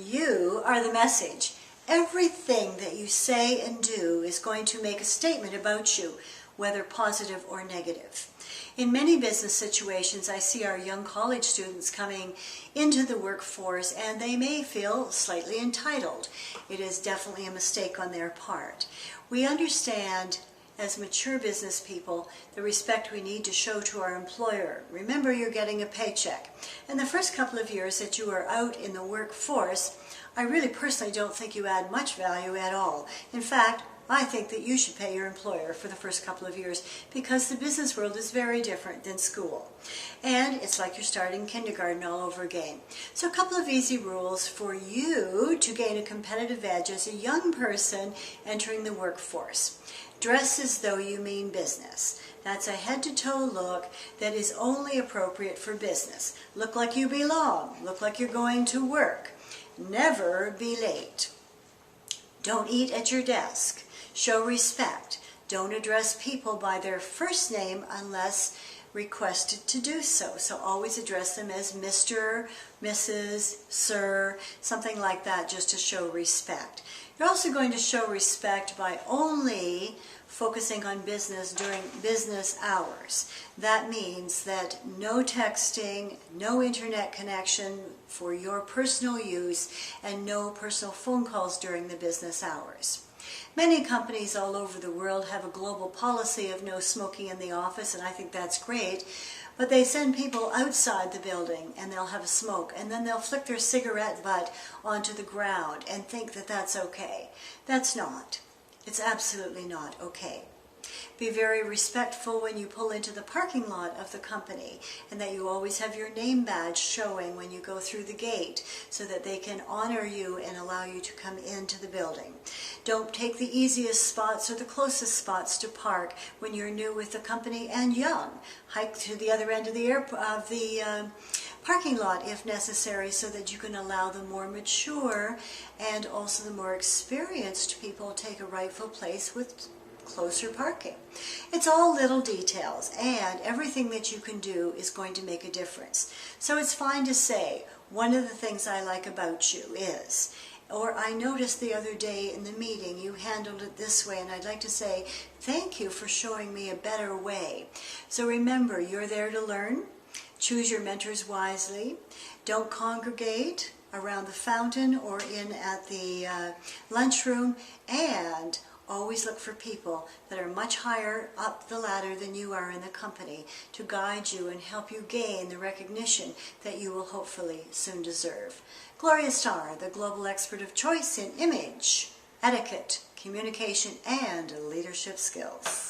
You are the message. Everything that you say and do is going to make a statement about you, whether positive or negative. In many business situations, I see our young college students coming into the workforce and they may feel slightly entitled. It is definitely a mistake on their part. We understand as mature business people the respect we need to show to our employer. Remember, you're getting a paycheck. In the first couple of years that you are out in the workforce, I really personally don't think you add much value at all. In fact, I think that you should pay your employer for the first couple of years because the business world is very different than school. And it's like you're starting kindergarten all over again. So a couple of easy rules for you to gain a competitive edge as a young person entering the workforce. Dress as though you mean business. That's a head-to-toe look that is only appropriate for business. Look like you belong. Look like you're going to work. Never be late. Don't eat at your desk. Show respect. Don't address people by their first name unless requested to do so. So always address them as Mr., Mrs., Sir, something like that, just to show respect. You're also going to show respect by only focusing on business during business hours. That means that no texting, no internet connection for your personal use, and no personal phone calls during the business hours. Many companies all over the world have a global policy of no smoking in the office, and I think that's great. But they send people outside the building and they'll have a smoke, and then they'll flick their cigarette butt onto the ground and think that that's okay. That's not. It's absolutely not okay. Be very respectful when you pull into the parking lot of the company, and that you always have your name badge showing when you go through the gate so that they can honor you and allow you to come into the building. Don't take the easiest spots or the closest spots to park when you're new with the company and young. Hike to the other end of the parking lot if necessary, so that you can allow the more mature and also the more experienced people to take a rightful place with closer parking. It's all little details, and everything that you can do is going to make a difference. So it's fine to say, one of the things I like about you is, or I noticed the other day in the meeting you handled it this way, and I'd like to say thank you for showing me a better way. So remember, you're there to learn. Choose your mentors wisely. Don't congregate around the fountain or in at the lunchroom, and always look for people that are much higher up the ladder than you are in the company to guide you and help you gain the recognition that you will hopefully soon deserve. Gloria Starr, the global expert of choice in image, etiquette, communication, and leadership skills.